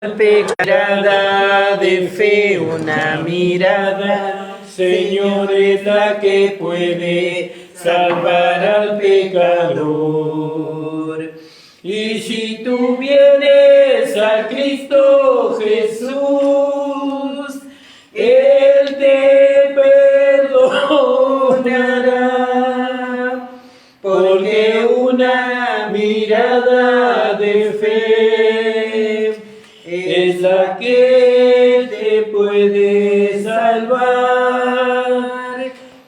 Pecada de fe, una mirada, Señor, es la que puede salvar al pecador. Y si tú vienes a Cristo Jesús, Él te perdonará, porque una mirada de fe es la que te puede salvar.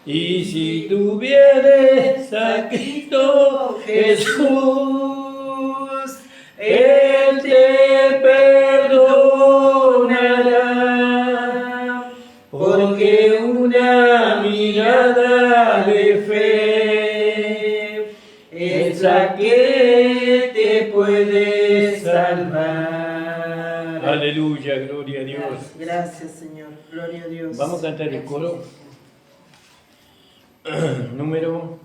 Y si tú vienes a Cristo Jesús, Él te perdonará, porque una mirada de fe es la que te puede salvar. Aleluya, gloria a Dios. Gracias, Señor, gloria a Dios. Vamos a cantar el coro número.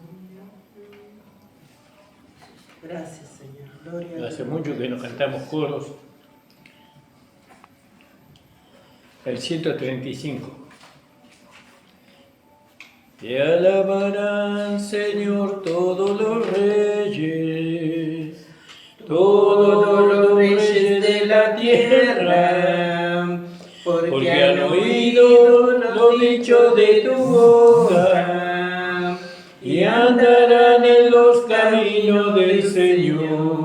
Gracias, Señor, gloria a Dios. Hace mucho que no cantamos coros. El 135. Te alabarán, Señor, todos los reyes, todos los reyes de la tierra, porque han oído lo dicho de tu boca y andarán en los caminos del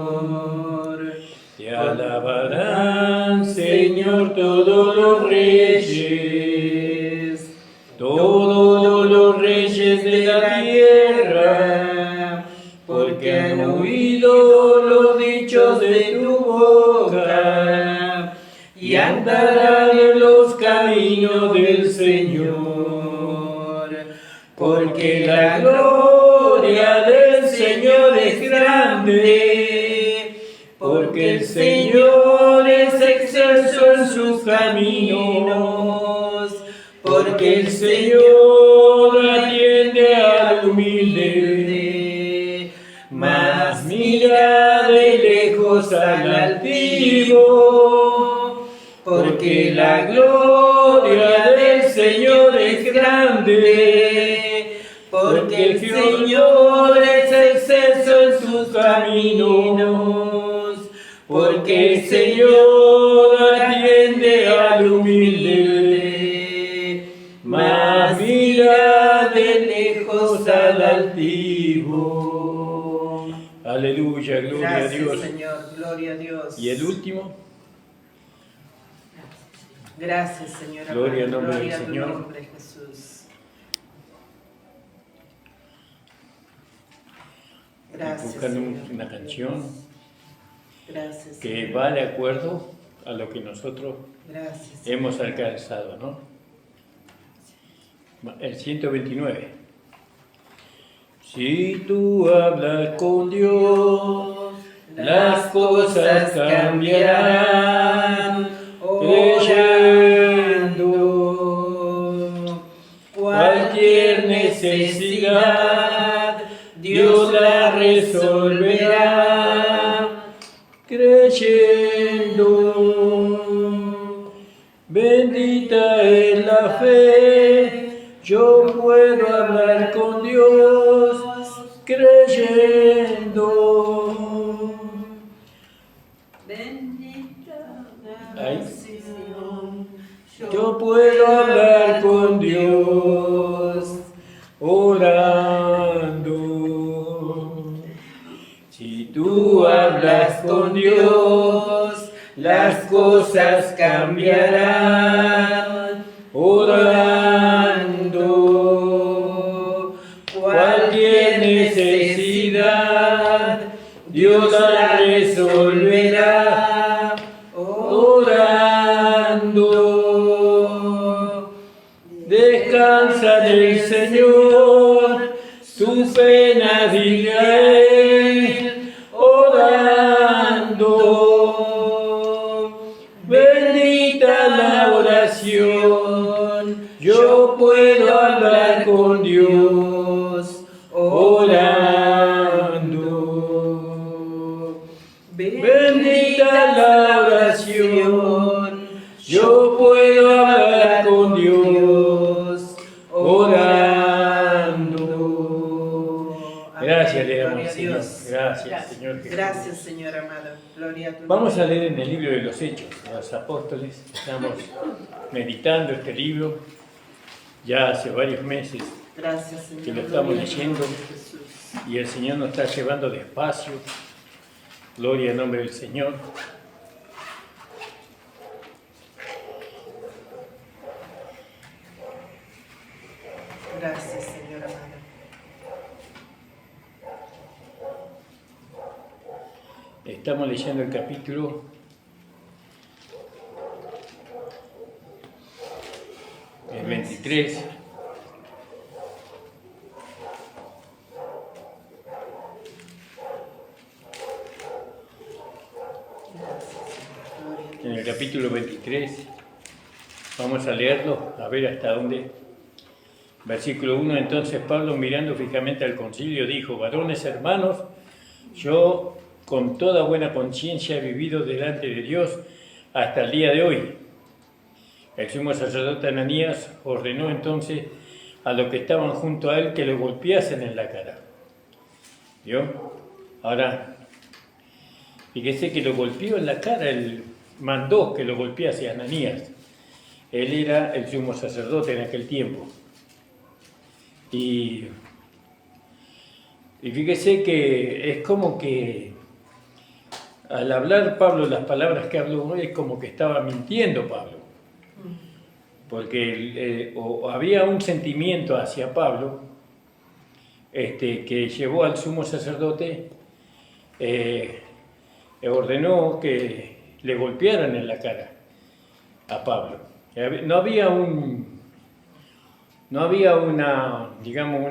Señor. Te alabarán, Señor, todos los reyes, todos los reyes de la tierra, porque han oído los dichos de tu boca y andarán en los caminos del Señor. Porque la gloria del Señor es grande, porque el Señor es excelso en sus caminos, porque el Señor atiende al humilde, mas mira de lejos al altivo. Porque la gloria del Señor es grande, porque el Señor es excelso en sus caminos, porque el Señor atiende al humilde, mas mira de lejos al altivo. Aleluya, gloria a Dios. Gracias, Señor, gloria a Dios. Y el último. Gracias, Señor. Gloria al nombre del Gloria a tu Señor. nombre, Jesús. Gracias, Buscando Señor. una canción Gracias, que Señor. va de acuerdo a lo que nosotros Gracias, Señor. hemos alcanzado, ¿no? El 129. Si tú hablas con Dios, las cosas cambiarán. Creyendo cualquier necesidad, Dios la resolverá. Creyendo, bendita es la fe, yo puedo hablar con Dios. Creyendo, Bendita la Ay. nación, yo puedo hablar con Dios orando. Si tú hablas con Dios, las cosas cambiarán orando. Cualquier necesidad, Dios la resolverá orando. Descansa del Señor, tu pena dile a Él, orando. Bendita la oración, yo puedo hablar con Dios, orando. Bendita la oración, oración. Yo puedo hablar con Dios orando. Gracias le damos al Señor. Gracias, Señor Jesús. Gracias, Señor amado. Gloria a tu Vamos nombre. a leer en el libro de los Hechos de los Apóstoles. Estamos meditando este libro ya hace varios meses Gracias, Señor. que lo estamos Gloria a tu leyendo nombre, Jesús. y el Señor nos está llevando despacio. Gloria al nombre del Señor. Gracias, Señor amado. Estamos leyendo el capítulo 23. En el capítulo 23, vamos a leerlo, a ver hasta dónde. Versículo 1, entonces Pablo, mirando fijamente al concilio, dijo: varones hermanos, yo con toda buena conciencia he vivido delante de Dios hasta el día de hoy. El sumo sacerdote Ananías ordenó entonces a los que estaban junto a él que lo golpeasen en la cara. ¿Vio? Ahora, fíjese que lo golpeó en la cara, él mandó que lo golpease a Ananías. Él era el sumo sacerdote en aquel tiempo. Y fíjese que es como que al hablar Pablo las palabras que habló, es como que estaba mintiendo Pablo. Porque o había un sentimiento hacia Pablo que llevó al sumo sacerdote, ordenó que le golpearan en la cara a Pablo. No había una, digamos,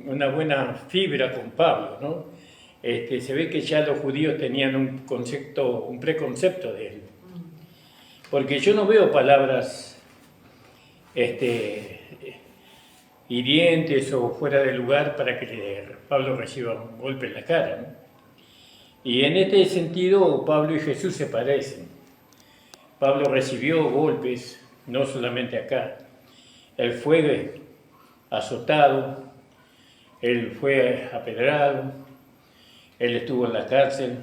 una buena fibra con Pablo, ¿no? Se ve que ya los judíos tenían un preconcepto de él. Porque yo no veo palabras hirientes o fuera de lugar para que Pablo reciba un golpe en la cara, ¿no? Y en este sentido Pablo y Jesús se parecen. Pablo recibió golpes, no solamente acá. Él fue azotado, él fue apedrado, él estuvo en la cárcel.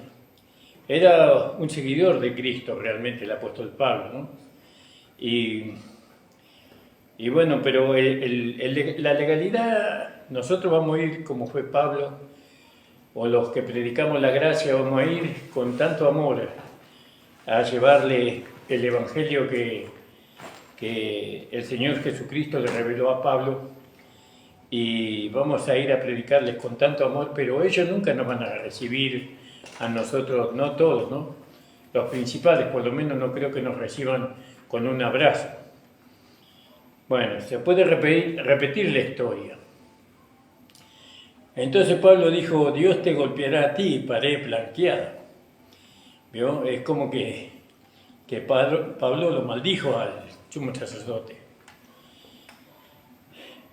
Era un seguidor de Cristo realmente el apóstol Pablo, ¿no? Y bueno, pero la legalidad, nosotros vamos a ir como fue Pablo, o los que predicamos la gracia, vamos a ir con tanto amor a llevarle el evangelio que el Señor Jesucristo le reveló a Pablo, y vamos a ir a predicarles con tanto amor, pero ellos nunca nos van a recibir a nosotros, no todos, ¿no? Los principales, por lo menos, no creo que nos reciban con un abrazo. Bueno, se puede repetir la historia. Entonces Pablo dijo: Dios te golpeará a ti, pared blanqueada. ¿Vio? Es como que Pablo lo maldijo al sumo sacerdote.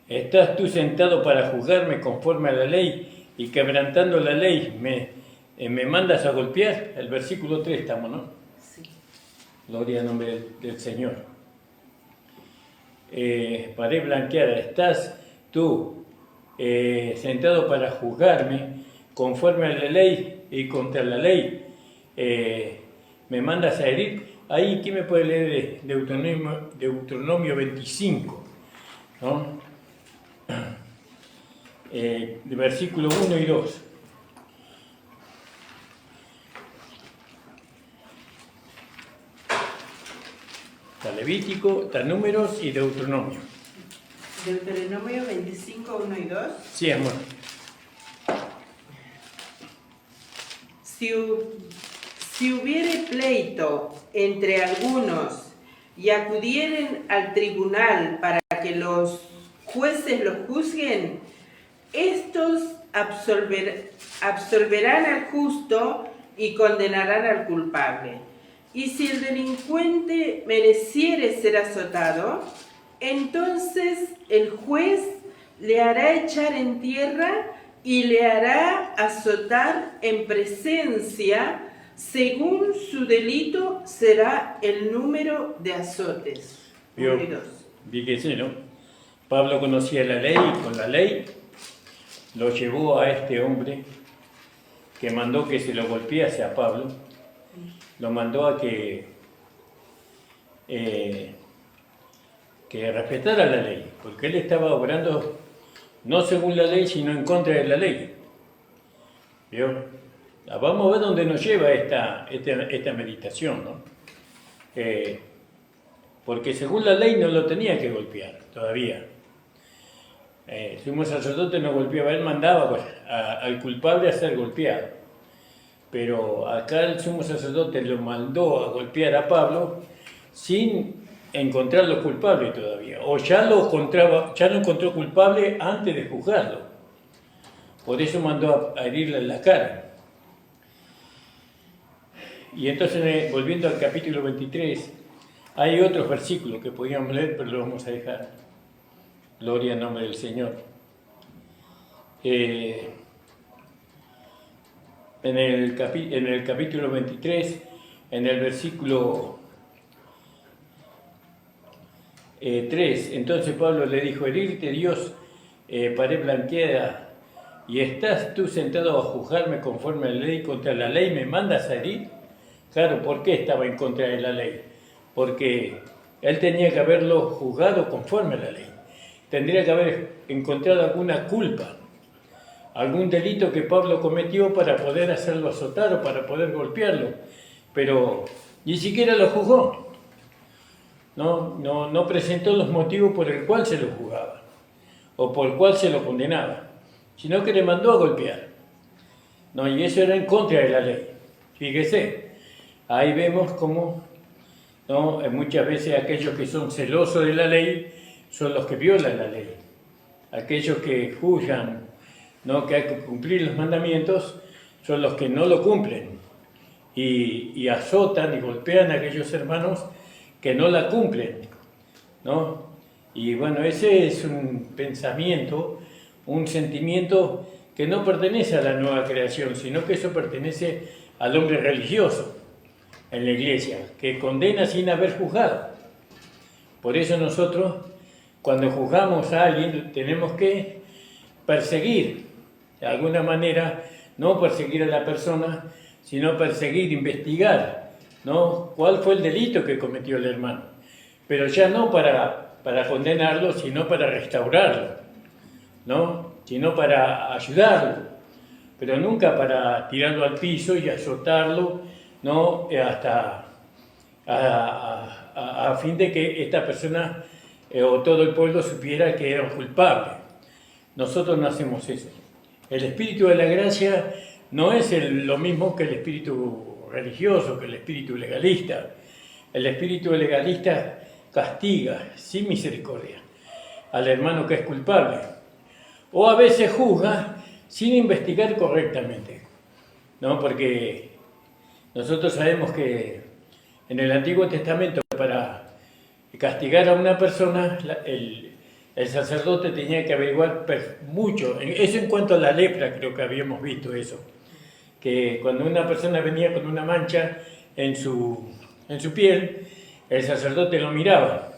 ¿Estás tú sentado para juzgarme conforme a la ley y quebrantando la ley me mandas a golpear? El versículo 3 estamos, ¿no? Sí. Gloria al nombre del Señor. Pared blanqueada, ¿estás tú sentado para juzgarme conforme a la ley y contra la ley me mandas a herir? Ahí, ¿quién me puede leer Deuteronomio 25? ¿No? De versículo 1 y 2. Está Levítico, está Números y Deuteronomio. Deuteronomio 25, 1 y 2. Sí, amor. Si hubiere pleito entre algunos y acudieren al tribunal para que los jueces los juzguen, estos absolverán al justo y condenarán al culpable. Y si el delincuente mereciere ser azotado, entonces el juez le hará echar en tierra y le hará azotar en presencia según su delito será el número de azotes. Vio, fíjese, ¿no? Pablo conocía la ley y con la ley lo llevó a este hombre que mandó que se lo golpease a Pablo, lo mandó a que respetara la ley, porque él estaba obrando no según la ley, sino en contra de la ley. ¿Vio? Vamos a ver dónde nos lleva esta meditación, ¿no? Porque según la ley no lo tenía que golpear todavía. El sumo sacerdote no golpeaba, él mandaba al culpable a ser golpeado. Pero acá el sumo sacerdote lo mandó a golpear a Pablo sin encontrarlo culpable todavía. O ya lo encontró culpable antes de juzgarlo. Por eso mandó a herirle en la cara. Y entonces, volviendo al capítulo 23, hay otros versículos que podíamos leer, pero lo vamos a dejar. Gloria al nombre del Señor. En el capítulo 23, en el versículo 3, entonces Pablo le dijo: herirte Dios, pared blanqueada, y estás tú sentado a juzgarme conforme a la ley, contra la ley me mandas a herir. Claro, ¿por qué estaba en contra de la ley? Porque él tenía que haberlo juzgado conforme a la ley. Tendría que haber encontrado alguna culpa, algún delito que Pablo cometió para poder hacerlo azotar o para poder golpearlo, pero ni siquiera lo juzgó. No presentó los motivos por el cual se lo juzgaba o por el cual se lo condenaba, sino que le mandó a golpear. Y eso era en contra de la ley. Fíjese, ahí vemos cómo muchas veces aquellos que son celosos de la ley son los que violan la ley. Aquellos que juzgan que hay que cumplir los mandamientos son los que no lo cumplen y azotan y golpean a aquellos hermanos que no la cumplen, Y bueno, ese es un pensamiento, un sentimiento que no pertenece a la nueva creación, sino que eso pertenece al hombre religioso en la iglesia, que condena sin haber juzgado. Por eso nosotros, cuando juzgamos a alguien, tenemos que perseguir, de alguna manera, no perseguir a la persona, sino perseguir, investigar, cuál fue el delito que cometió el hermano. Pero ya no para condenarlo, sino para restaurarlo, sino para ayudarlo, pero nunca para tirarlo al piso y azotarlo, hasta a fin de que esta persona o todo el pueblo supiera que era culpable. Nosotros no hacemos eso. El espíritu de la gracia no es lo mismo que el espíritu religioso, que el espíritu legalista. El espíritu legalista castiga sin misericordia al hermano que es culpable, o a veces juzga sin investigar correctamente, porque nosotros sabemos que en el Antiguo Testamento, para castigar a una persona, el sacerdote tenía que averiguar mucho. Eso en cuanto a la lepra, creo que habíamos visto eso, que cuando una persona venía con una mancha en su piel, el sacerdote lo miraba,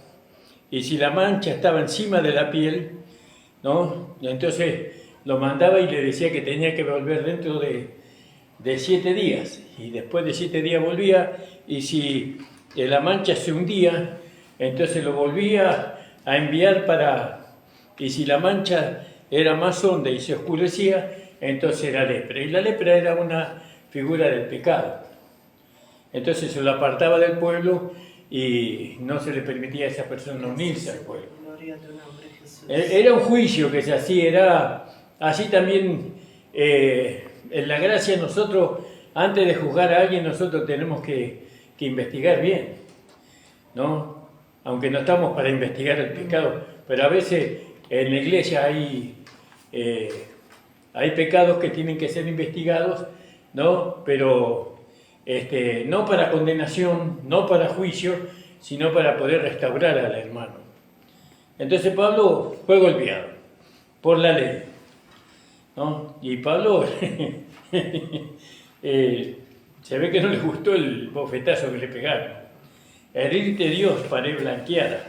y si la mancha estaba encima de la piel, entonces lo mandaba y le decía que tenía que volver dentro de 7 días, y después de 7 días volvía, y si la mancha se hundía, entonces lo volvía a enviar y si la mancha era más honda y se oscurecía, entonces era lepra, y la lepra era una figura del pecado. Entonces se lo apartaba del pueblo y no se le permitía a esa persona unirse al pueblo. Era un juicio que se hacía, era así también en la gracia. Nosotros, antes de juzgar a alguien, nosotros tenemos que investigar bien, aunque no estamos para investigar el pecado, pero a veces en la iglesia hay pecados que tienen que ser investigados, pero no para condenación, no para juicio, sino para poder restaurar al hermano. Entonces Pablo fue golpeado por la ley, y Pablo Se ve que no les gustó el bofetazo que le pegaron. Herirte Dios para blanqueada.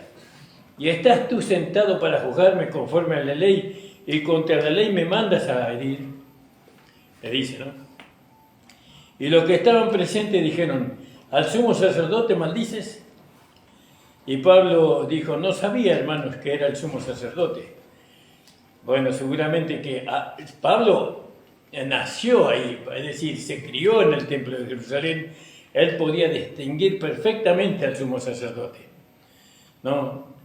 Y estás tú sentado para juzgarme conforme a la ley, y contra la ley me mandas a herir. Le dice, ¿no? Y los que estaban presentes dijeron, ¿al sumo sacerdote maldices? Y Pablo dijo, no sabía, hermanos, que era el sumo sacerdote. Bueno, seguramente que Pablo nació ahí, es decir, se crió en el templo de Jerusalén. Él podía distinguir perfectamente al sumo sacerdote, ¿no?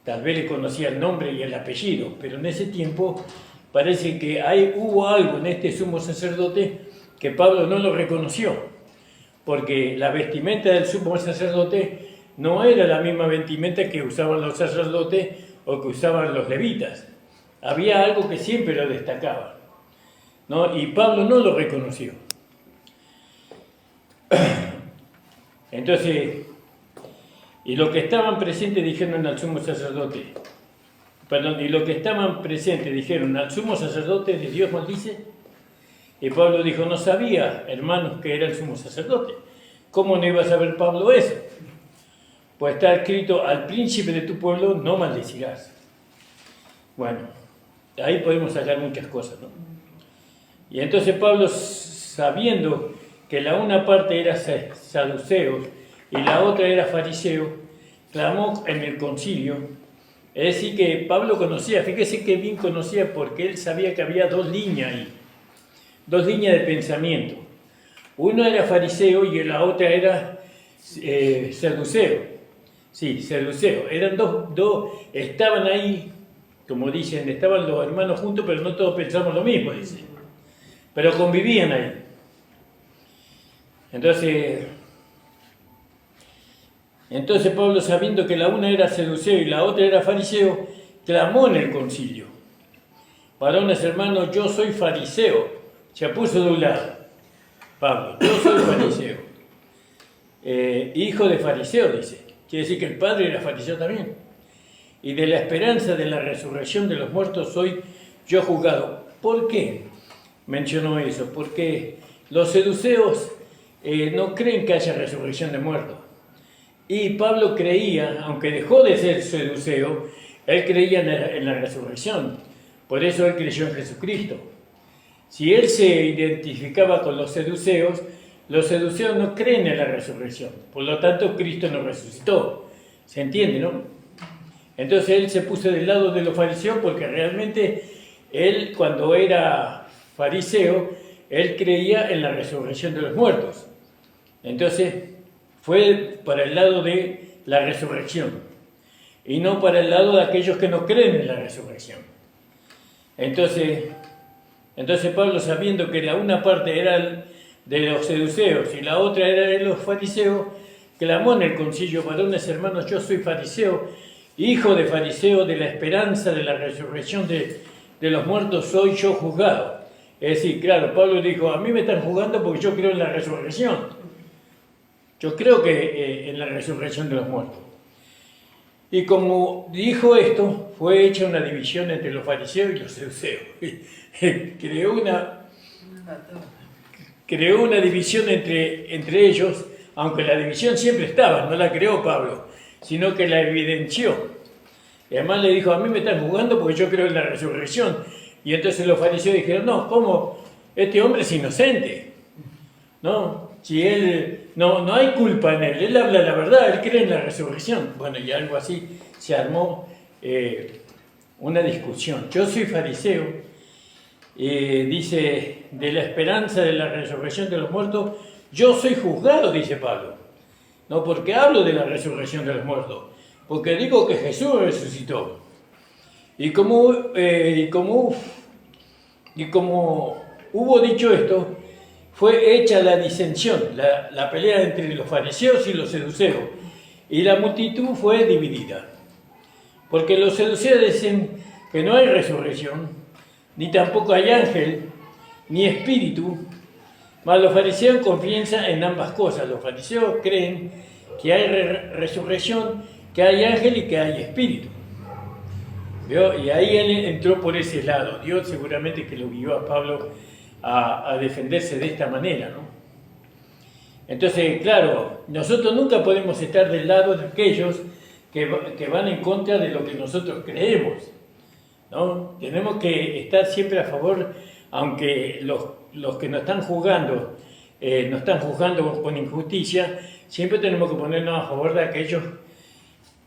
Tal vez le conocía el nombre y el apellido, pero en ese tiempo parece que hubo algo en este sumo sacerdote que Pablo no lo reconoció, porque la vestimenta del sumo sacerdote no era la misma vestimenta que usaban los sacerdotes o que usaban los levitas. Había algo que siempre lo destacaba, ¿no? Y Pablo no lo reconoció. Entonces, y los que estaban presentes dijeron al sumo sacerdote, y los que estaban presentes dijeron, ¿al sumo sacerdote de Dios maldice? Y Pablo dijo, no sabía, hermanos, que era el sumo sacerdote. ¿Cómo no iba a saber Pablo eso? Pues está escrito, al príncipe de tu pueblo no maldecirás. Bueno, ahí podemos sacar muchas cosas, ¿no? Y entonces Pablo, sabiendo que la una parte era saduceo y la otra era fariseo, clamó en el concilio. Es decir, que Pablo conocía, fíjese que bien conocía, porque él sabía que había dos líneas ahí, dos líneas de pensamiento. Uno era fariseo y la otra era saduceo. Sí, saduceo. Eran dos, estaban ahí, como dicen, estaban los hermanos juntos, pero no todos pensamos lo mismo, dicen. Pero convivían ahí. Entonces Pablo, sabiendo que la una era saduceo y la otra era fariseo, clamó en el concilio. Varones hermanos, yo soy fariseo. Se puso de un lado. Pablo, yo soy fariseo. Hijo de fariseo, dice. Quiere decir que el padre era fariseo también. Y de la esperanza de la resurrección de los muertos soy yo juzgado. ¿Por qué mencionó eso? Porque los saduceos no creen que haya resurrección de muertos. Y Pablo creía, aunque dejó de ser saduceo, él creía en la resurrección. Por eso él creyó en Jesucristo. Si él se identificaba con los saduceos no creen en la resurrección. Por lo tanto, Cristo no resucitó. ¿Se entiende, no? Entonces él se puso del lado de los fariseos porque realmente él, cuando era fariseo, él creía en la resurrección de los muertos. Entonces fue para el lado de la resurrección y no para el lado de aquellos que no creen en la resurrección. Entonces Pablo, sabiendo que la una parte era de los saduceos y la otra era de los fariseos, clamó en el concilio, varones hermanos, yo soy fariseo, hijo de fariseo, de la esperanza de la resurrección de los muertos soy yo juzgado. Es decir, claro, Pablo dijo, a mí me están juzgando porque yo creo en la resurrección. Yo creo que en la resurrección de los muertos. Y como dijo esto, fue hecha una división entre los fariseos y los saduceos. Creó una división entre ellos, aunque la división siempre estaba, no la creó Pablo, sino que la evidenció. Y además le dijo, a mí me están juzgando porque yo creo en la resurrección. Y entonces los fariseos dijeron, no, ¿cómo? Este hombre es inocente, ¿no? Si él, no hay culpa en él habla la verdad, él cree en la resurrección. Bueno, y algo así se armó una discusión. Yo soy fariseo, dice, de la esperanza de la resurrección de los muertos, yo soy juzgado, dice Pablo. No porque hablo de la resurrección de los muertos, porque digo que Jesús resucitó. Y como hubo dicho esto, fue hecha la disensión, la pelea entre los fariseos y los saduceos, y la multitud fue dividida. Porque los saduceos dicen que no hay resurrección, ni tampoco hay ángel, ni espíritu, mas los fariseos confían en ambas cosas. Los fariseos creen que hay resurrección, que hay ángel y que hay espíritu. ¿Vio? Y ahí él entró por ese lado. Dios seguramente que lo guió a Pablo a defenderse de esta manera, ¿no? Entonces, claro, nosotros nunca podemos estar del lado de aquellos que van en contra de lo que nosotros creemos, ¿no? Tenemos que estar siempre a favor, aunque los que nos están juzgando con injusticia, siempre tenemos que ponernos a favor de aquellos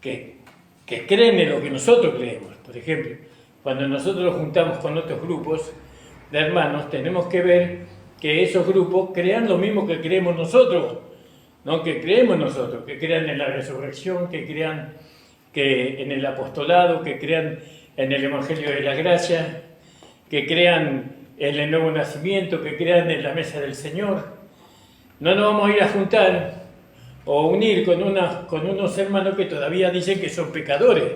que creen en lo que nosotros creemos. Por ejemplo, cuando nosotros nos juntamos con otros grupos de hermanos, tenemos que ver que esos grupos crean lo mismo que creemos nosotros, ¿no? Que creemos nosotros, que crean en la resurrección, que crean en el apostolado, que crean en el Evangelio de la Gracia, que crean en el nuevo nacimiento, que crean en la mesa del Señor. No nos vamos a ir a juntar o unir con unos hermanos que todavía dicen que son pecadores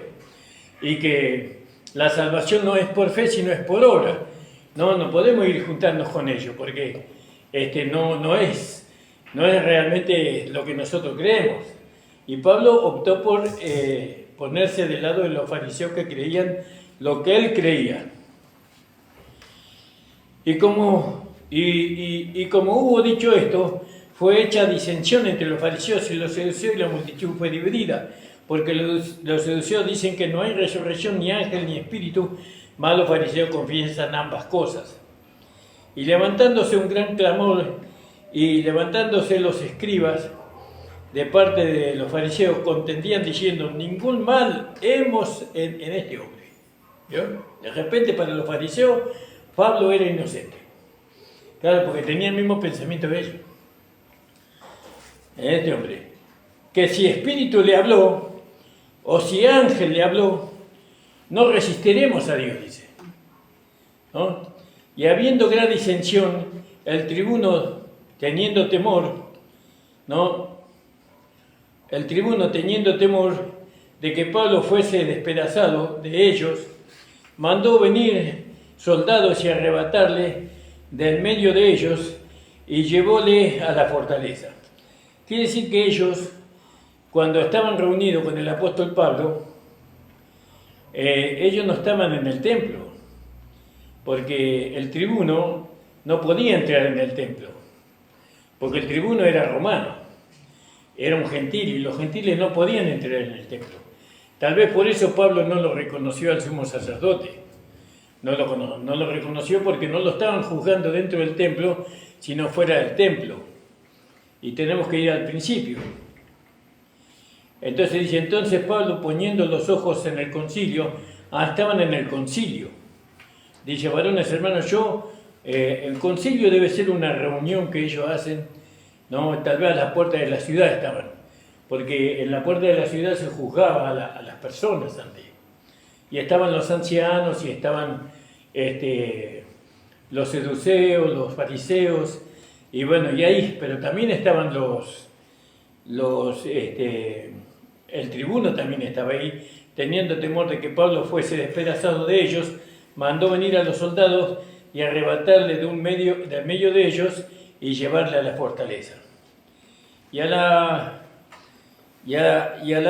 y que la salvación no es por fe, sino es por obra. No podemos ir a juntarnos con ellos porque no es realmente lo que nosotros creemos. Y Pablo optó por ponerse del lado de los fariseos que creían lo que él creía. Y como hubo dicho esto, fue hecha disensión entre los fariseos y los seduceos, y la multitud fue dividida, porque los seduceos dicen que no hay resurrección, ni ángel, ni espíritu, mas los fariseos confiesan ambas cosas. Y levantándose un gran clamor, y levantándose los escribas de parte de los fariseos, contendían diciendo: ningún mal hemos en este hombre. ¿Vio? De repente, para los fariseos, Pablo era inocente. Claro, porque tenía el mismo pensamiento de ellos. En este hombre, que si espíritu le habló, o si ángel le habló, no resistiremos a Dios, dice, ¿no? Y habiendo gran disensión, el tribuno, teniendo temor, ¿no? El tribuno, teniendo temor de que Pablo fuese despedazado de ellos, mandó venir soldados y arrebatarle del medio de ellos y llevóle a la fortaleza. Quiere decir que ellos, cuando estaban reunidos con el apóstol Pablo, ellos no estaban en el templo, porque el tribuno no podía entrar en el templo, porque el tribuno era romano, era un gentil, y los gentiles no podían entrar en el templo. Tal vez por eso Pablo no lo reconoció al sumo sacerdote. No lo reconoció porque no lo estaban juzgando dentro del templo, sino fuera del templo. Y tenemos que ir al principio. Entonces dice, entonces Pablo, poniendo los ojos en el concilio, estaban en el concilio. Dice, varones, hermanos, el concilio debe ser una reunión que ellos hacen, ¿no? Tal vez a las puertas de la ciudad estaban, porque en la puerta de la ciudad se juzgaba a las personas antes. Y estaban los ancianos, y estaban los seduceos, los fariseos, y bueno, y ahí, pero también estaban el tribuno también estaba ahí, teniendo temor de que Pablo fuese despedazado de ellos, mandó venir a los soldados y arrebatarle del medio de ellos y llevarle a la fortaleza. Y a la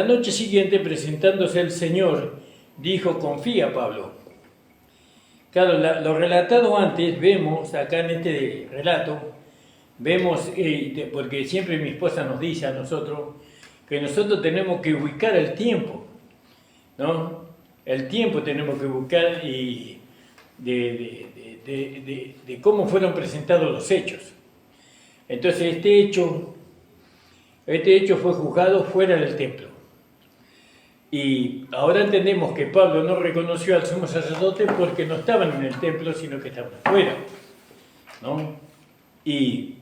noche siguiente, presentándose el Señor, dijo, confía, Pablo. Claro, lo relatado antes, vemos acá en este relato, vemos, porque siempre mi esposa nos dice a nosotros, que nosotros tenemos que ubicar el tiempo, ¿no? El tiempo tenemos que ubicar y de cómo fueron presentados los hechos. Entonces este hecho fue juzgado fuera del templo. Y ahora entendemos que Pablo no reconoció al sumo sacerdote porque no estaban en el templo, sino que estaban afuera, ¿no? Y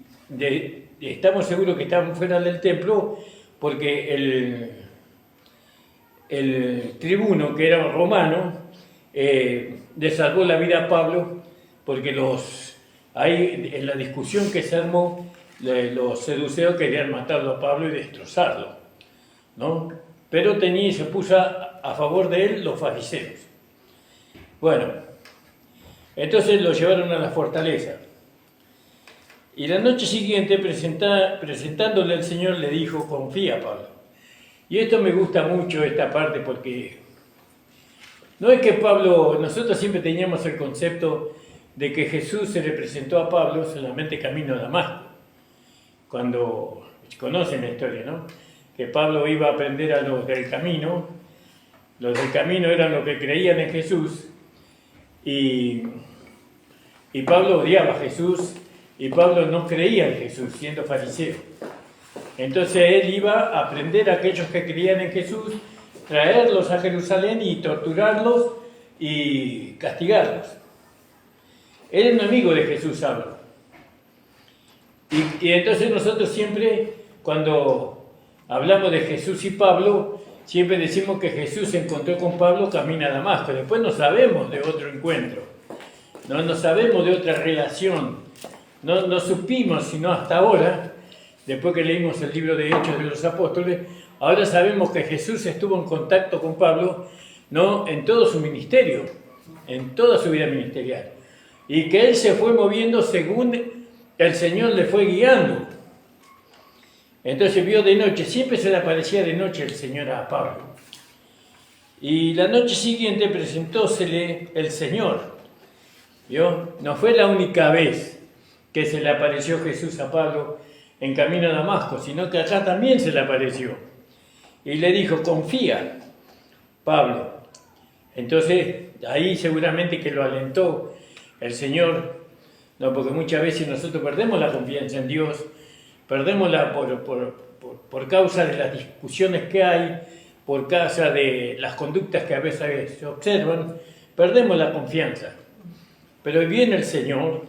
estamos seguros que estaban fuera del templo porque el tribuno, que era romano, le salvó la vida a Pablo, porque ahí en la discusión que se armó, los seduceos querían matarlo a Pablo y destrozarlo, ¿no? Pero se puso a favor de él los fariseos. Bueno, entonces lo llevaron a la fortaleza. Y la noche siguiente, presentándole al Señor, le dijo, confía, Pablo. Y esto me gusta mucho, esta parte, porque no es que Pablo, nosotros siempre teníamos el concepto de que Jesús se le presentó a Pablo solamente camino a Damasco. cuando conocen la historia, ¿no? Que Pablo iba a aprender a los del camino. Los del camino eran los que creían en Jesús y Pablo odiaba a Jesús y Pablo no creía en Jesús siendo fariseo. Entonces él iba a aprender a aquellos que creían en Jesús, traerlos a Jerusalén y torturarlos y castigarlos. Era un amigo de Jesús, Pablo. Y entonces nosotros siempre, cuando hablamos de Jesús y Pablo, siempre decimos que Jesús se encontró con Pablo camino a Damasco. Después no sabemos de otro encuentro, no sabemos de otra relación, no supimos sino hasta ahora, después que leímos el libro de Hechos de los Apóstoles, ahora sabemos que Jesús estuvo en contacto con Pablo, ¿no? En todo su ministerio, en toda su vida ministerial, y que él se fue moviendo según el Señor le fue guiando. Entonces vio de noche, siempre se le aparecía de noche el Señor a Pablo. Y la noche siguiente presentósele el Señor. ¿Vio? No fue la única vez que se le apareció Jesús a Pablo en camino a Damasco, sino que acá también se le apareció. Y le dijo, confía, Pablo. Entonces, ahí seguramente que lo alentó el Señor, no, porque muchas veces nosotros perdemos la confianza en Dios, perdémosla por causa de las discusiones que hay, por causa de las conductas que a veces se observan, perdemos la confianza. Pero viene el Señor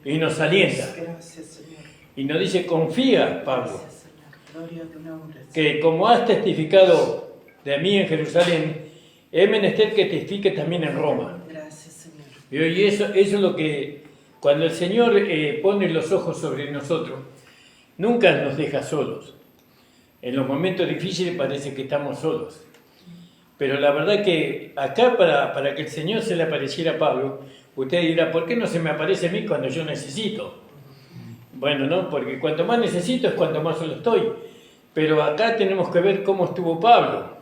y nos alienta. Y nos dice, confía, Pablo, que como has testificado de mí en Jerusalén, es menester que testifique también en Roma. Y eso es lo que, cuando el Señor pone los ojos sobre nosotros, nunca nos deja solos. En los momentos difíciles parece que estamos solos. Pero la verdad que acá para que el Señor se le apareciera a Pablo, usted dirá, ¿por qué no se me aparece a mí cuando yo necesito? Bueno, no, porque cuanto más necesito es cuanto más solo estoy. Pero acá tenemos que ver cómo estuvo Pablo.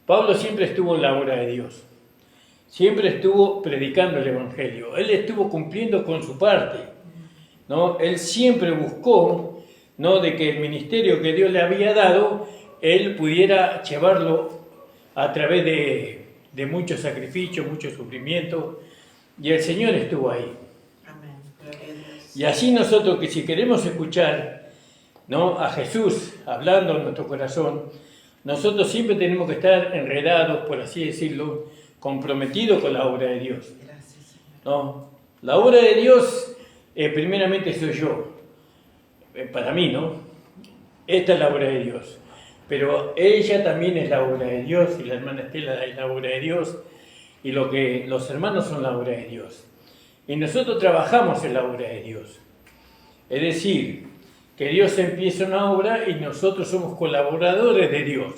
Pablo siempre estuvo en la obra de Dios. Siempre estuvo predicando el Evangelio. Él estuvo cumpliendo con su parte, ¿no? Él siempre buscó, ¿no?, de que el ministerio que Dios le había dado, él pudiera llevarlo a través de muchos sacrificios, mucho sufrimiento, y el Señor estuvo ahí. Amén. Y así nosotros, que si queremos escuchar, ¿no?, a Jesús hablando en nuestro corazón, nosotros siempre tenemos que estar enredados, por así decirlo, comprometidos con la obra de Dios. ¿No? La obra de Dios, primeramente soy yo, para mí, ¿no? Esta es la obra de Dios. Pero ella también es la obra de Dios, y la hermana Estela es la obra de Dios, y los hermanos son la obra de Dios. Y nosotros trabajamos en la obra de Dios. Es decir, que Dios empieza una obra y nosotros somos colaboradores de Dios.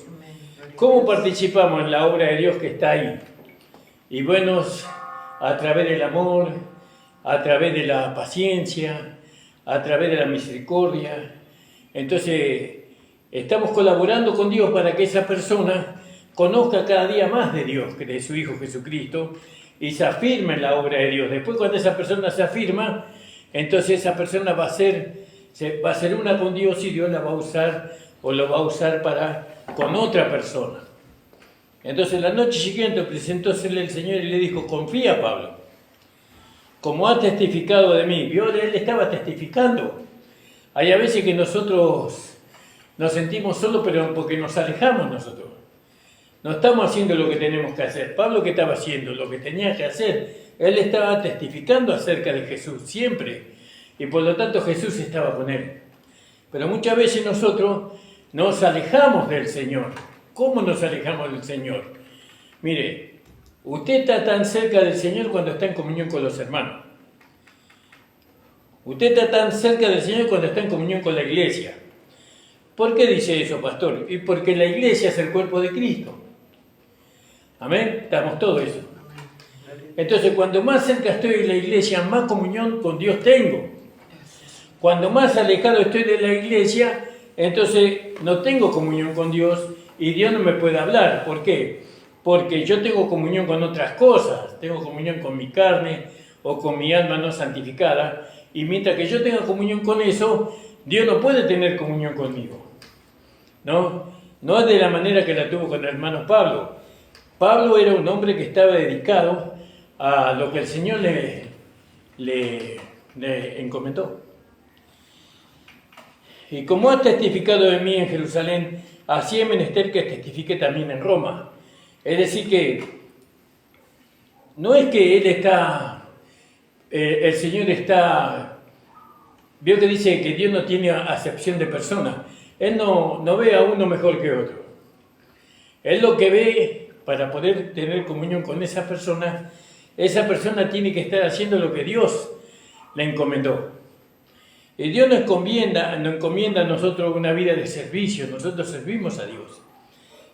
¿Cómo participamos en la obra de Dios que está ahí? Y bueno, a través del amor, a través de la paciencia, a través de la misericordia. Entonces, estamos colaborando con Dios para que esa persona conozca cada día más de Dios, que de su Hijo Jesucristo, y se afirme en la obra de Dios. Después, cuando esa persona se afirma, entonces esa persona va a ser una con Dios, y Dios la va a usar o lo va a usar con otra persona. Entonces la noche siguiente presentósele el Señor y le dijo, confía, Pablo, como ha testificado de mí. ¿Vio? Él estaba testificando. Hay a veces que nosotros nos sentimos solos, pero porque nos alejamos nosotros. No estamos haciendo lo que tenemos que hacer. Pablo, ¿qué estaba haciendo? Lo que tenía que hacer. Él estaba testificando acerca de Jesús, siempre. Y por lo tanto Jesús estaba con él. Pero muchas veces nosotros nos alejamos del Señor. ¿Cómo nos alejamos del Señor? Mire, usted está tan cerca del Señor cuando está en comunión con los hermanos. Usted está tan cerca del Señor cuando está en comunión con la iglesia. ¿Por qué dice eso, pastor? Y porque la iglesia es el cuerpo de Cristo. Amén, estamos todos eso. Entonces, cuando más cerca estoy de la iglesia, más comunión con Dios tengo. Cuando más alejado estoy de la iglesia, entonces no tengo comunión con Dios y Dios no me puede hablar. ¿Por qué? Porque yo tengo comunión con otras cosas. Tengo comunión con mi carne o con mi alma no santificada. Y mientras que yo tenga comunión con eso, Dios no puede tener comunión conmigo. No, no es de la manera que la tuvo con el hermano Pablo. Pablo era un hombre que estaba dedicado a lo que el Señor le encomendó. Y como ha testificado de mí en Jerusalén, así es menester que testifique también en Roma. Es decir que no es que él está, el Señor está, vio que dice que Dios no tiene acepción de personas. Él no ve a uno mejor que otro. Él lo que ve para poder tener comunión con esa persona tiene que estar haciendo lo que Dios le encomendó. Y Dios nos encomienda a nosotros una vida de servicio. Nosotros servimos a Dios.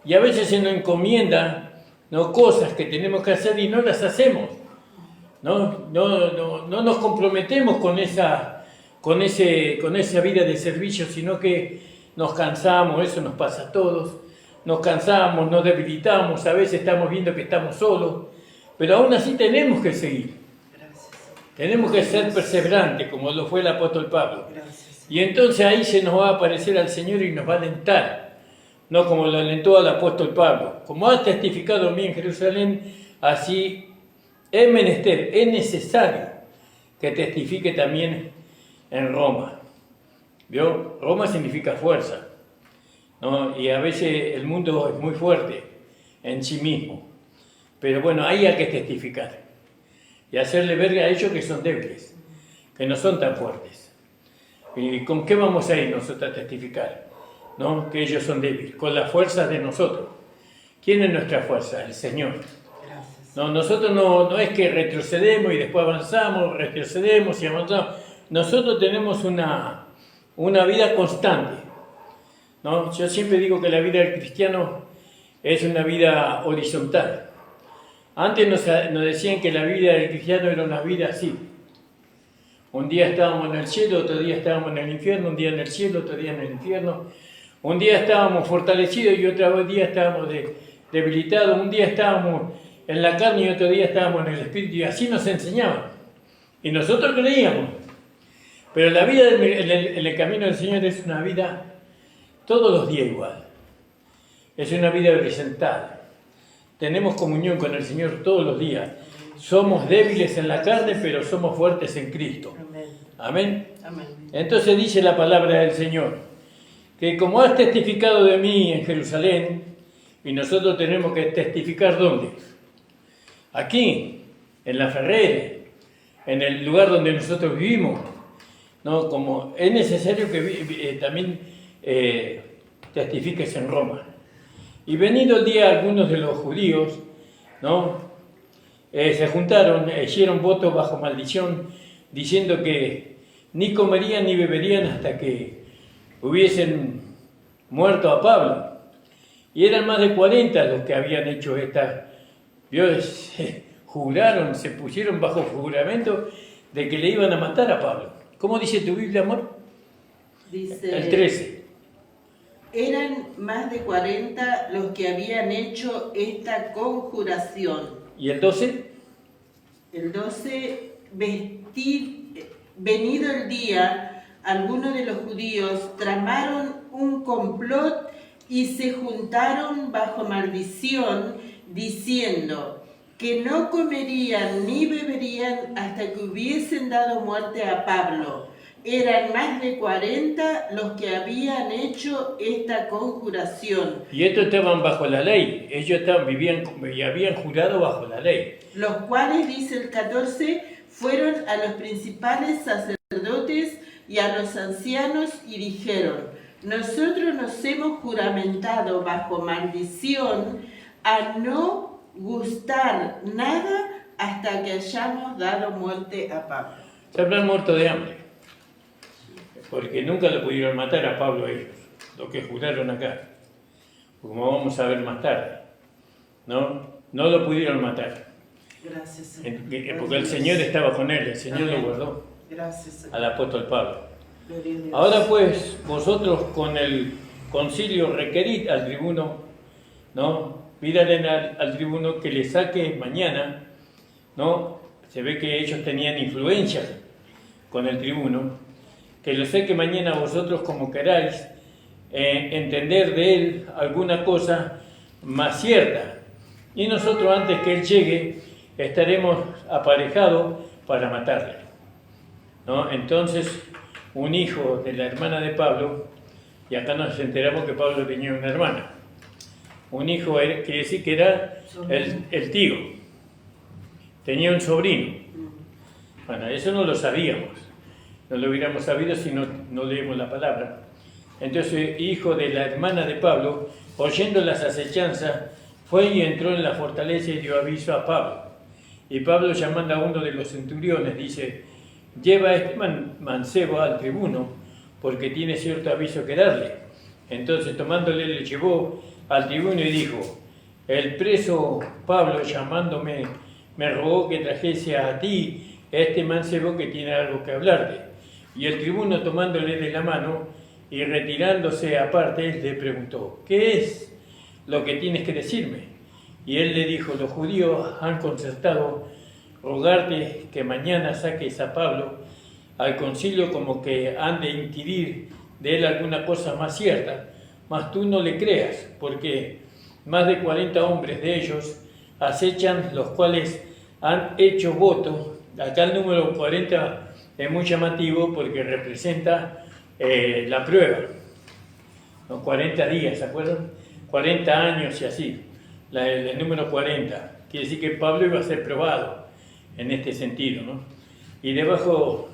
Y a veces se nos encomienda, ¿no?, cosas que tenemos que hacer y no las hacemos. No nos comprometemos con esa vida de servicio, sino que nos cansamos. Eso nos pasa a todos. Nos cansamos, nos debilitamos, a veces estamos viendo que estamos solos, pero aún así tenemos que seguir. Tenemos que ser perseverantes, como lo fue el apóstol Pablo. Y entonces ahí se nos va a aparecer al Señor y nos va a alentar, no como lo alentó al apóstol Pablo. Como ha testificado a mí en Jerusalén, así es menester, es necesario que testifique también en Roma. ¿Vio? Roma significa fuerza, ¿no? Y a veces el mundo es muy fuerte en sí mismo. Pero bueno, ahí hay que testificar y hacerle ver a ellos que son débiles, que no son tan fuertes. ¿Y con qué vamos a ir nosotros a testificar? ¿No? Que ellos son débiles, con la fuerza de nosotros. ¿Quién es nuestra fuerza? El Señor. No, nosotros no es que retrocedemos y después avanzamos, retrocedemos y avanzamos. Nosotros tenemos una vida constante, ¿no? Yo siempre digo que la vida del cristiano es una vida horizontal. Antes nos decían que la vida del cristiano era una vida así. Un día estábamos en el cielo, otro día estábamos en el infierno, un día en el cielo, otro día en el infierno. Un día estábamos fortalecidos y otro día estábamos debilitados. Un día estábamos en la carne y otro día estábamos en el espíritu. Y así nos enseñaban. Y nosotros creíamos. Pero la vida en el camino del Señor es una vida todos los días igual. Es una vida horizontal. Tenemos comunión con el Señor todos los días. Somos débiles en la carne, pero somos fuertes en Cristo. Amén. Amén. Entonces dice la palabra del Señor, que como has testificado de mí en Jerusalén, y nosotros tenemos que testificar ¿dónde? Aquí, en la Ferrere, en el lugar donde nosotros vivimos, ¿no? Como es necesario que también testifiques en Roma. Y venido el día, algunos de los judíos, ¿no?, se juntaron, hicieron votos bajo maldición, diciendo que ni comerían ni beberían hasta que hubiesen muerto a Pablo. Y eran más de 40 los que habían hecho esta. Dios, juraron, se pusieron bajo juramento de que le iban a matar a Pablo. ¿Cómo dice tu Biblia, amor? Dice, el 13. Eran más de 40 los que habían hecho esta conjuración. ¿Y el 12? El 12, venido el día, algunos de los judíos tramaron un complot y se juntaron bajo maldición, diciendo que no comerían ni beberían hasta que hubiesen dado muerte a Pablo. Eran más de 40 los que habían hecho esta conjuración. Y estos estaban bajo la ley, ellos vivían y habían jurado bajo la ley. Los cuales, dice el 14, fueron a los principales sacerdotes y a los ancianos y dijeron: nosotros nos hemos juramentado bajo maldición a no gustar nada hasta que hayamos dado muerte a Pablo. Se habrán muerto de hambre, porque nunca lo pudieron matar a Pablo ellos, lo que juraron acá, como vamos a ver más tarde, ¿no? No lo pudieron matar. Gracias, Señor. Porque el Señor estaba con él, el Señor lo guardó. Gracias, Señor. Al apóstol Pablo. Ahora pues, vosotros con el concilio requerid al tribuno, ¿no? Pídanle al tribuno que le saque mañana, ¿no? Se ve que ellos tenían influencia con el tribuno, que lo sé que mañana vosotros como queráis entender de él alguna cosa más cierta. Y nosotros antes que él llegue estaremos aparejados para matarle, ¿no? Entonces, un hijo de la hermana de Pablo, y acá nos enteramos que Pablo tenía una hermana, un hijo quiere decir que era el tío, tenía un sobrino. Bueno, eso no lo sabíamos, no lo hubiéramos sabido si no leemos la palabra. Entonces, hijo de la hermana de Pablo, oyendo las acechanzas, fue y entró en la fortaleza y dio aviso a Pablo. Y Pablo, llamando a uno de los centuriones, dice: lleva a este mancebo al tribuno, porque tiene cierto aviso que darle. Entonces, tomándole, le llevó al tribuno y dijo: el preso Pablo, llamándome, me rogó que trajese a ti este mancebo que tiene algo que hablarte. Y el tribuno, tomándole de la mano y retirándose aparte, le preguntó: ¿qué es lo que tienes que decirme? Y él le dijo: los judíos han concertado rogarte que mañana saques a Pablo al concilio, como que han de inquirir de él alguna cosa más cierta, mas tú no le creas, porque más de 40 hombres de ellos acechan, los cuales han hecho voto. Acá el número 40 es muy llamativo porque representa la prueba, los 40 días, ¿se acuerdan? 40 años y así, el número 40, quiere decir que Pablo iba a ser probado en este sentido, ¿no? Y debajo,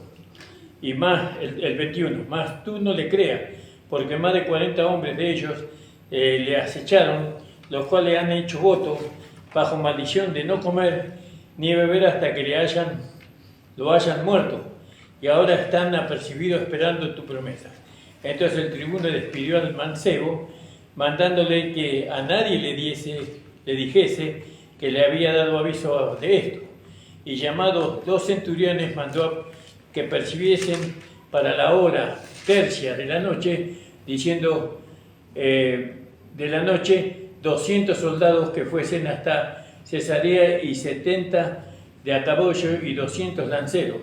y más, el 21, más tú no le creas, porque más de 40 hombres de ellos le acecharon, los cuales han hecho voto bajo maldición de no comer ni beber hasta que lo hayan muerto, y ahora están apercibidos esperando tu promesa. Entonces el tribuno despidió al mancebo, mandándole que a nadie le dijese que le había dado aviso de esto. Y llamados 2 centuriones, mandó que percibiesen para la hora tercia de la noche, diciendo de la noche 200 soldados que fuesen hasta Cesarea, y 70 de a caballo y 200 lanceros,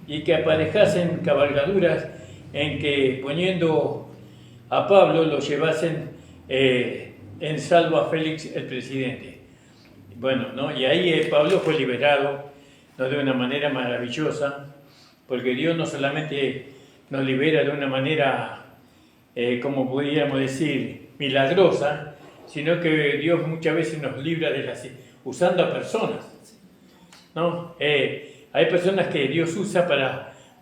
y que aparejasen cabalgaduras en que, poniendo a Pablo, lo llevasen en salvo a Félix el presidente. Bueno, ¿no? Y ahí Pablo fue liberado, ¿no?, de una manera maravillosa, porque Dios no solamente nos libera de una manera, como podríamos decir, milagrosa, sino que Dios muchas veces nos libra usando a personas, ¿no? Hay personas que Dios usa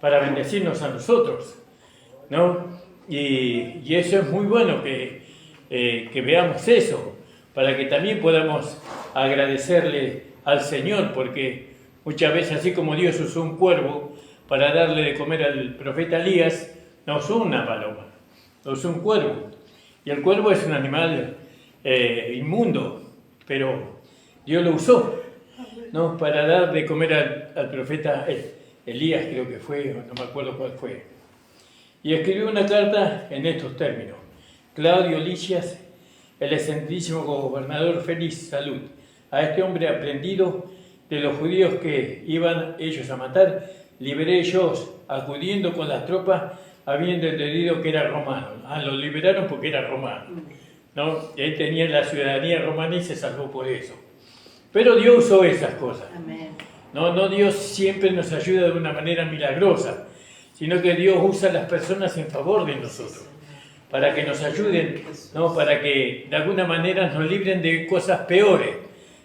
para bendecirnos a nosotros, ¿no? Y eso es muy bueno que veamos eso, para que también podamos agradecerle al Señor, porque muchas veces, así como Dios usó un cuervo para darle de comer al profeta Elías, no usó una paloma, lo usó un cuervo. Y el cuervo es un animal inmundo, pero Dios lo usó, ¿no?, para dar de comer al profeta Elías, creo que fue, no me acuerdo cuál fue. Y escribió una carta en estos términos: Claudio Licias, el excentrísimo gobernador Félix, salud a este hombre aprendido de los judíos que iban ellos a matar, liberé yo, acudiendo con las tropas, habiendo entendido que era romano. Lo liberaron porque era romano, ¿no? Él tenía la ciudadanía romana y se salvó por eso. Pero Dios usó esas cosas. Amén. No, Dios siempre nos ayuda de una manera milagrosa, sino que Dios usa a las personas en favor de nosotros, para que nos ayuden, ¿no?, para que de alguna manera nos libren de cosas peores.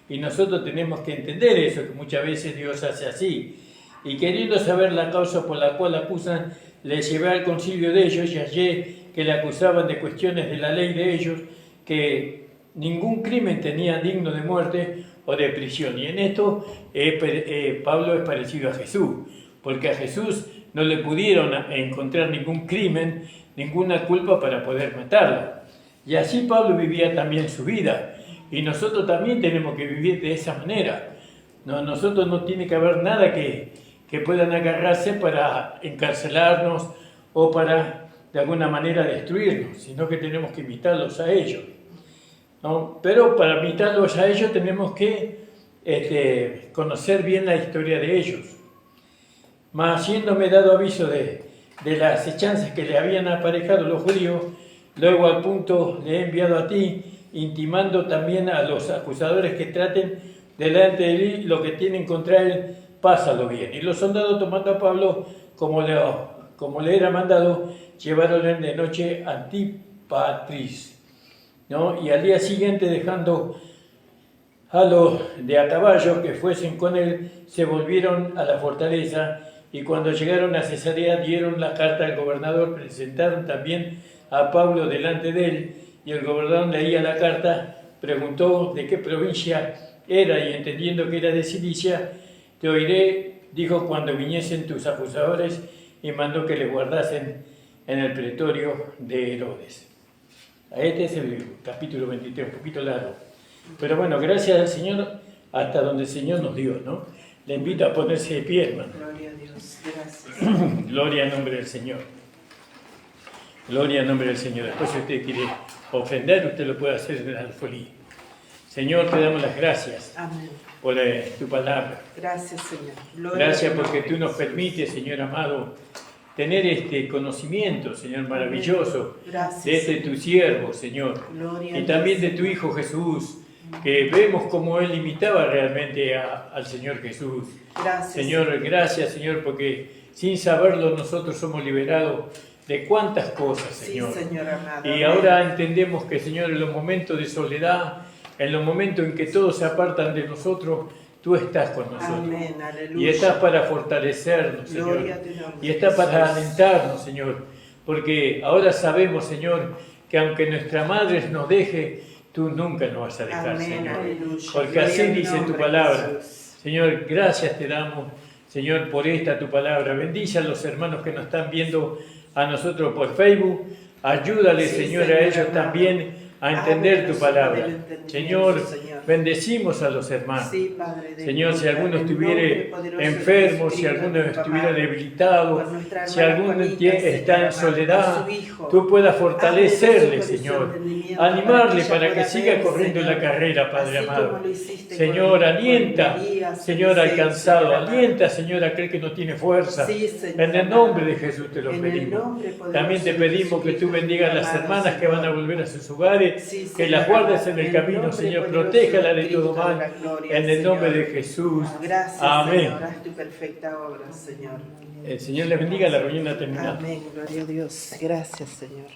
Y nosotros tenemos que entender eso, que muchas veces Dios hace así. Y queriendo saber la causa por la cual acusan, le llevé al concilio de ellos y hallé que le acusaban de cuestiones de la ley de ellos, que ningún crimen tenía digno de muerte o de prisión. Y en esto Pablo es parecido a Jesús, porque a Jesús no le pudieron encontrar ningún crimen, ninguna culpa para poder matarlo. Y así Pablo vivía también su vida, y nosotros también tenemos que vivir de esa manera. Nosotros no tiene que haber nada que puedan agarrarse para encarcelarnos o para de alguna manera destruirnos, sino que tenemos que invitarlos a ellos, ¿no? Pero para invitarlos a ellos tenemos que conocer bien la historia de ellos. Mas habiéndome dado aviso de de las acechanzas que le habían aparejado los judíos, luego al punto le he enviado a ti, intimando también a los acusadores que traten delante de él lo que tienen contra él, pásalo bien. Y los soldados, tomando a Pablo como le era mandado, llevaron de noche a Antípatris, ¿no? Y al día siguiente, dejando a los de a caballo que fuesen con él, se volvieron a la fortaleza, y cuando llegaron a Cesarea dieron la carta al gobernador, presentaron también a Pablo delante de él, y el gobernador leía la carta, preguntó de qué provincia era, y entendiendo que era de Cilicia, te oiré, dijo, cuando viniesen tus acusadores, y mandó que le guardasen en el pretorio de Herodes. Este es el capítulo 23, un poquito largo. Pero bueno, gracias al Señor, hasta donde el Señor nos dio, ¿no? Le invito a ponerse de pie, hermano. Gloria a Dios, gracias. Gloria al nombre del Señor. Gloria al nombre del Señor. Después, si usted quiere ofender, usted lo puede hacer en el alfolí. Señor, te damos las gracias. Amén. Por tu palabra. Gracias, Señor. Gloria Gracias a tu porque nombre, tú nos Jesús. permites, Señor amado, tener este conocimiento, Señor, maravilloso, Gracias, de este Señor. tu siervo, Señor, Gloria a y también de Dios, tu Hijo Jesús, que vemos cómo Él imitaba realmente al Señor Jesús. Gracias, Señor, gracias, Señor, porque sin saberlo nosotros somos liberados de cuántas cosas, Señor. Sí, Señor amado. Y Amén. ahora entendemos que, Señor, en los momentos de soledad, en los momentos en que todos se apartan de nosotros, tú estás con nosotros. Amén, aleluya. Y estás para fortalecernos, Señor. Gloria a tu nombre, Y estás para Jesús. alentarnos, Señor. Porque ahora sabemos, Señor, que aunque nuestra madre nos deje, tú nunca nos vas a dejar, Amén, Señor. aleluya. Porque Gloria así a tu dice tu nombre, palabra. Jesús. Señor, gracias te damos, Señor, por esta tu palabra. Bendice a los hermanos que nos están viendo a nosotros por Facebook. Ayúdale, Sí, Señor, a Señor ellos amado. también a entender Ábrenos tu palabra. del entendimiento, Señor, Señor. bendecimos a los hermanos. Sí, Padre de Señor, si gloria, alguno en el estuviera nombre poderoso de enfermo, si Jesucristo, alguno nuestro estuviera amado, debilitado, por nuestra si hermana alguno Juanita, está en Señor amado, soledad, por su hijo. tú puedas fortalecerle, Ábrele su Señor. entendimiento Animarle ella para que pueda siga ver, corriendo Señor, la carrera, Padre así amado. como lo hiciste Señor, con alienta, Elías, Señor, al Eliseo, cansado, Señor amado. alienta, Señor, a aquel que no tiene fuerza. Sí, Señor En el amado. nombre de Jesús te lo En el pedimos. nombre poderoso También te de pedimos que tú Jesucristo, bendigas a las amado hermanas que van a Señor. volver a sus hogares, Sí, que Señor las guardes amado. en el En camino, nombre Señor, poderoso protéjala de de todo Cristo, mal, la gloria, en el nombre Señor. de Jesús. Gracias, Amén. Señor. Haz tu perfecta obra, Señor. El Señor les bendiga, la reunión ha terminado. Amén. Gloria a Dios. Gracias, Señor.